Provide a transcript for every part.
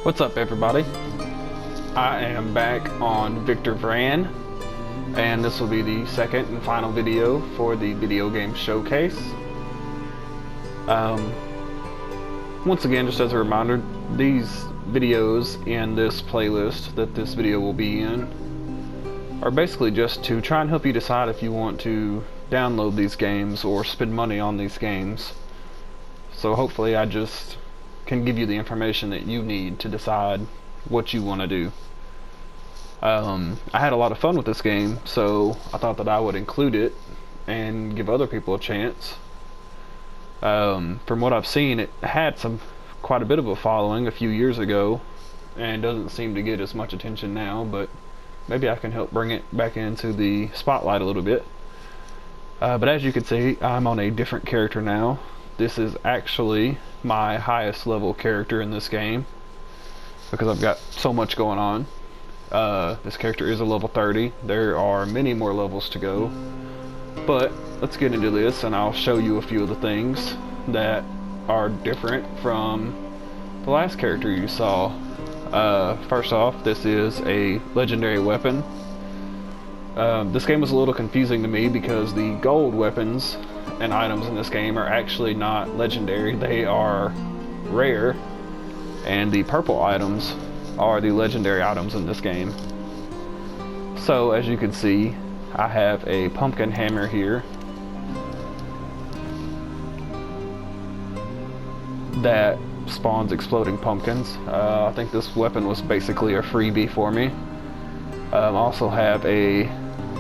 What's up, everybody? I am back on Victor Vran, and this will be the second and final video for the video game showcase. Once again, just as a reminder, these videos in this playlist that this video will be in are basically just to try and help you decide if you want to download these games or spend money on these games. So hopefully I just can give you the information that you need to decide what you want to do. I had a lot of fun with this game, so I thought that I would include it and give other people a chance. From what I've seen, it had quite a bit of a following a few years ago and doesn't seem to get as much attention now, but maybe I can help bring it back into the spotlight a little bit. But as you can see, I'm on a different character now. This is actually my highest level character in this game because I've got so much going on. This character is a level 30. There are many more levels to go, but let's get into this and I'll show you a few of the things that are different from the last character you saw. First off, this is a legendary weapon. This game was a little confusing to me because the gold weapons and items in this game are actually not legendary, they are rare, and the purple items are the legendary items in this game. So as you can see, I have a pumpkin hammer here that spawns exploding pumpkins. I think this weapon was basically a freebie for me. I also have a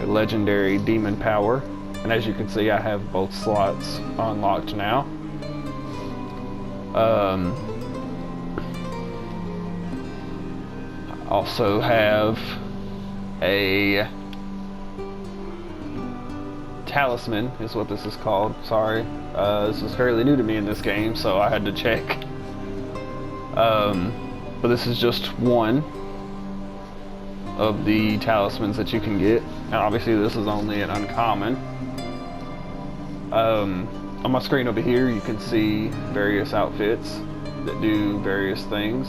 legendary demon power, and as you can see, I have both slots unlocked now. I also have a talisman, is what this is called. Sorry, this is fairly new to me in this game, so I had to check. But this is just one of the talismans that you can get, and obviously this is only an uncommon. On my screen over here you can see various outfits that do various things.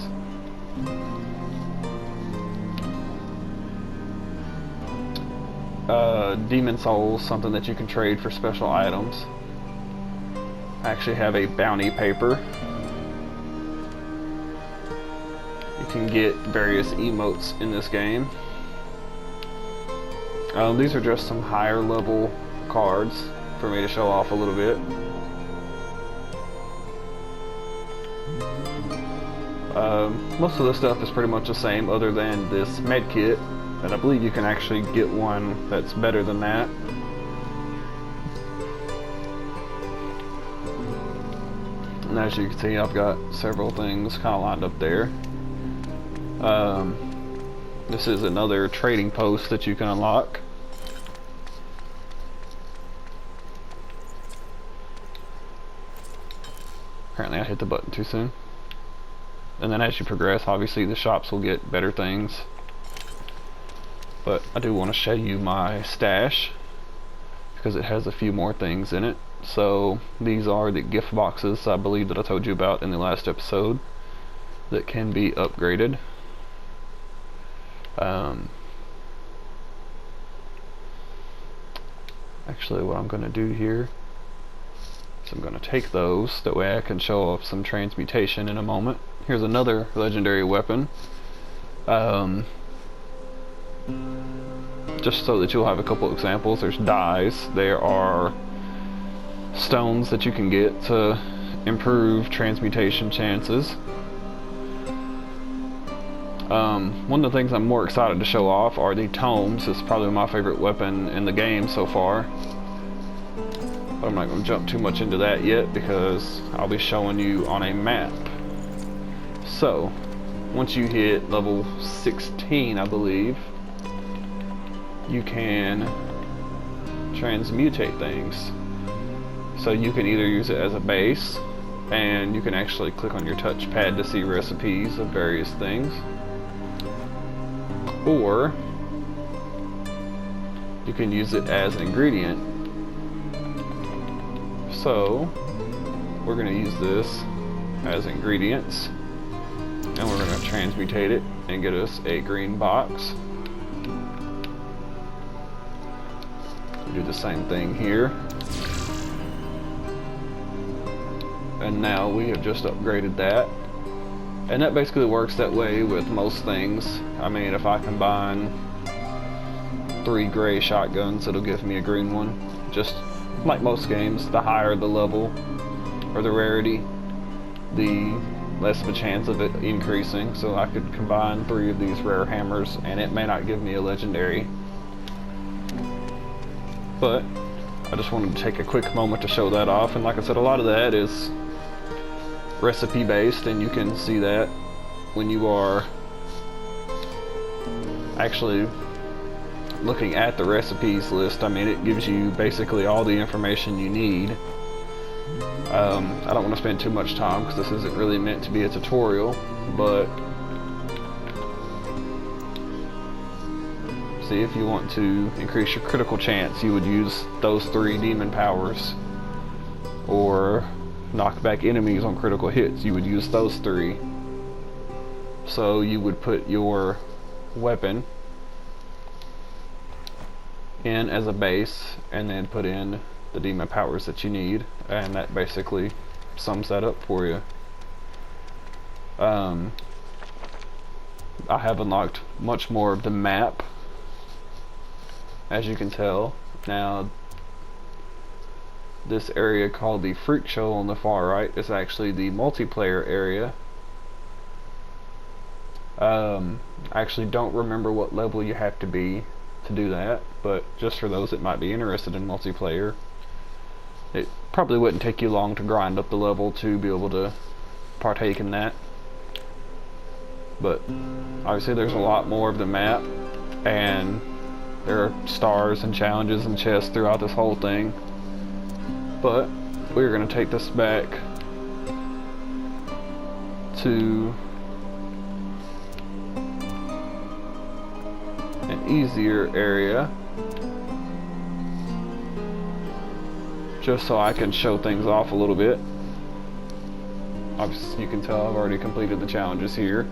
Demon souls, something that you can trade for special items. I actually have a bounty paper. You can get various emotes in this game. These are just some higher level cards for me to show off a little bit. Most of the stuff is pretty much the same other than this med kit, and I believe you can actually get one that's better than that. And as you can see, I've got several things kind of lined up there. This is another trading post that you can unlock. Apparently I hit the button too soon. And then as you progress, obviously the shops will get better things. But I do want to show you my stash because it has a few more things in it. So these are the gift boxes, I believe, that I told you about in the last episode that can be upgraded. Actually, what I'm going to do here is I'm going to take those, that way I can show off some transmutation in a moment. Here's another legendary weapon, just so that you'll have a couple examples. There's dyes. There are stones that you can get to improve transmutation chances. One of the things I'm more excited to show off are the tomes. It's probably my favorite weapon in the game so far. But I'm not going to jump too much into that yet because I'll be showing you on a map. So, once you hit level 16, I believe, you can transmutate things. So you can either use it as a base, and you can actually click on your touchpad to see recipes of various things, or you can use it as an ingredient. So we're going to use this as ingredients, and we're going to transmutate it and get us a green box. Do the same thing here. And now we have just upgraded that. And that basically works that way with most things. I mean, if I combine 3 gray shotguns, it'll give me a green one. Just like most games, the higher the level or the rarity, the less of a chance of it increasing. So I could combine 3 of these rare hammers and it may not give me a legendary. But I just wanted to take a quick moment to show that off. And like I said, a lot of that is recipe based, and you can see that when you are actually looking at the recipes list. I mean, it gives you basically all the information you need. I don't want to spend too much time because this isn't really meant to be a tutorial, but see, if you want to increase your critical chance, you would use those 3 demon powers, or knock back enemies on critical hits, you would use those 3. So you would put your weapon in as a base and then put in the demon powers that you need, and that basically sums that up for you. I have unlocked much more of the map, as you can tell. Now, this area called the Freak Show on the far right is actually the multiplayer area. I actually don't remember what level you have to be to do that, but just for those that might be interested in multiplayer, it probably wouldn't take you long to grind up the level to be able to partake in that. But obviously there's a lot more of the map, and there are stars and challenges and chests throughout this whole thing. But we're going to take this back to an easier area, just so I can show things off a little bit. Obviously you can tell I've already completed the challenges here.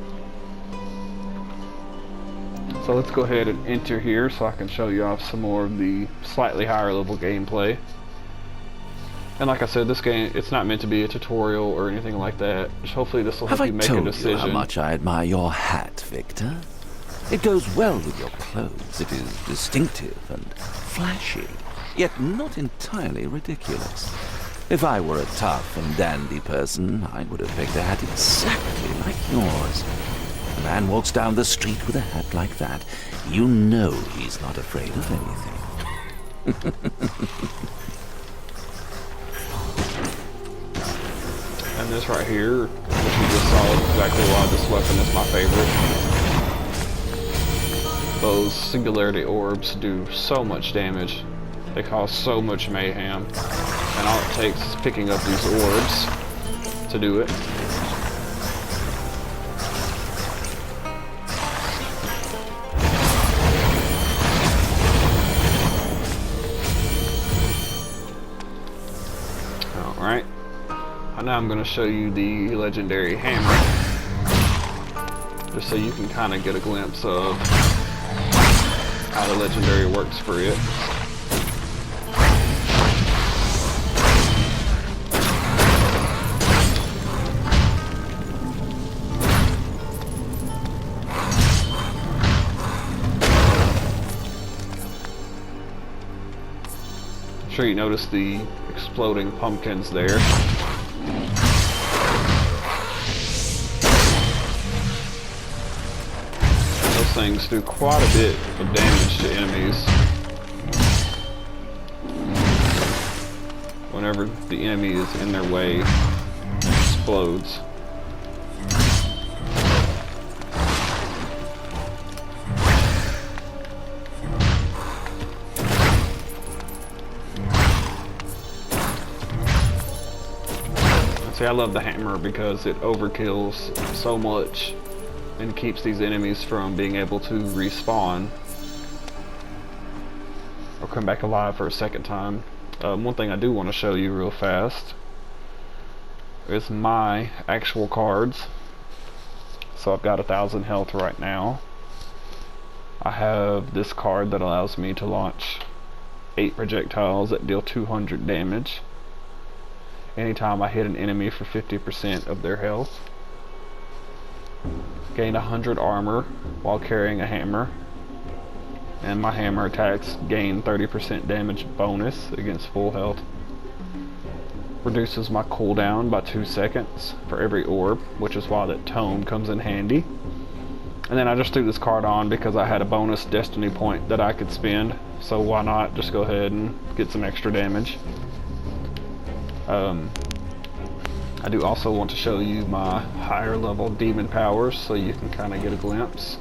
So let's go ahead and enter here so I can show you off some more of the slightly higher level gameplay. And like I said, this game, it's not meant to be a tutorial or anything like that. Just hopefully this will help you make a decision. Have I told you how much I admire your hat, Victor? It goes well with your clothes. It is distinctive and flashy, yet not entirely ridiculous. If I were a tough and dandy person, I would have picked a hat exactly like yours. A man walks down the street with a hat like that, you know he's not afraid of anything. And this right here, which you just saw, is exactly why this weapon is my favorite. Those singularity orbs do so much damage. They cause so much mayhem. And all it takes is picking up these orbs to do it. Alright. Now I'm going to show you the legendary hammer, just so you can kind of get a glimpse of how the legendary works for it. I'm sure you noticed the exploding pumpkins there. Things do quite a bit of damage to enemies whenever the enemy is in their way. It explodes. See, I love the hammer because it overkills so much and keeps these enemies from being able to respawn or come back alive for a second time. One thing I do want to show you real fast is my actual cards. so I've got 1,000 health right now. I have this card that allows me to launch 8 projectiles that deal 200 damage anytime I hit an enemy for 50% of their health. Gain 100 armor while carrying a hammer, and my hammer attacks gain 30% damage bonus against full health. Reduces my cooldown by 2 seconds for every orb, which is why that tome comes in handy. And then I just threw this card on because I had a bonus destiny point that I could spend, so why not just go ahead and get some extra damage. I do also want to show you my higher level demon powers so you can kind of get a glimpse.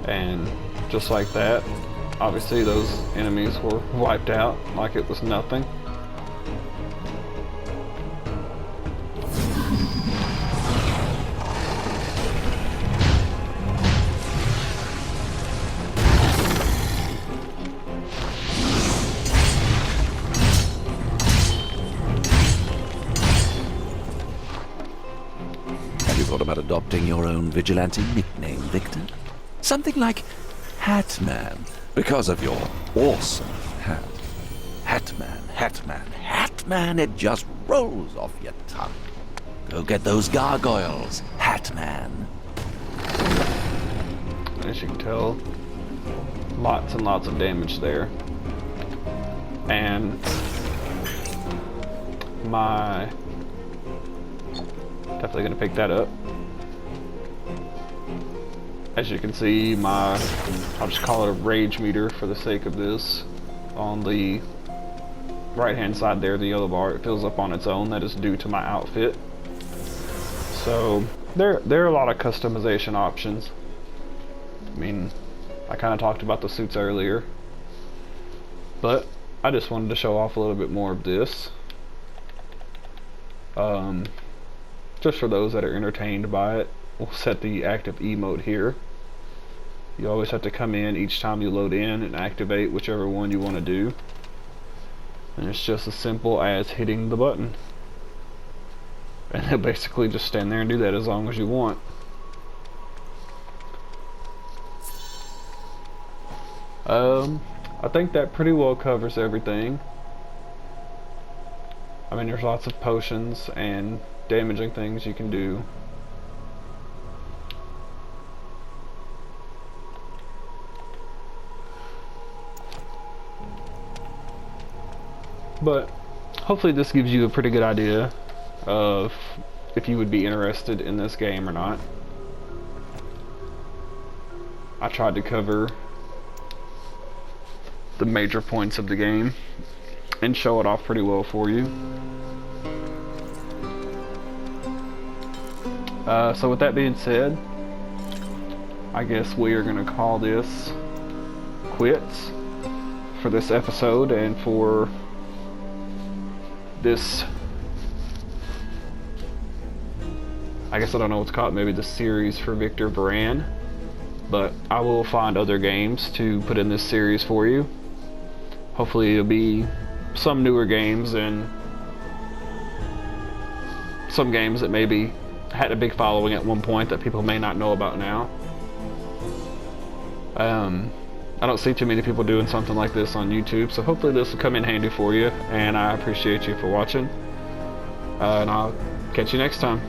And just like that, obviously those enemies were wiped out like it was nothing. Have you thought about adopting your own vigilante nickname, Victor? Something like Hatman, because of your awesome hat. Hatman, Hatman, Hatman, it just rolls off your tongue. Go get those gargoyles, Hatman. As you can tell, lots and lots of damage there. And my... definitely gonna pick that up. As you can see, my, I'll just call it a rage meter for the sake of this. On the right hand side there, the yellow bar, it fills up on its own. That is due to my outfit. So there are a lot of customization options. I mean, I kind of talked about the suits earlier, but I just wanted to show off a little bit more of this. Just for those that are entertained by it. We'll set the active emote here. You always have to come in each time you load in and activate whichever one you want to do. And it's just as simple as hitting the button. And then basically just stand there and do that as long as you want. I think that pretty well covers everything. I mean, there's lots of potions and damaging things you can do. But hopefully this gives you a pretty good idea of if you would be interested in this game or not. I tried to cover the major points of the game and show it off pretty well for you. So with that being said, I guess we are going to call this quits for this episode and for this, I guess I don't know what's called, maybe the series for Victor Vran, but I will find other games to put in this series for you. Hopefully it'll be some newer games and some games that maybe had a big following at one point that people may not know about now. I don't see too many people doing something like this on YouTube, so hopefully this will come in handy for you, and I appreciate you for watching, and I'll catch you next time.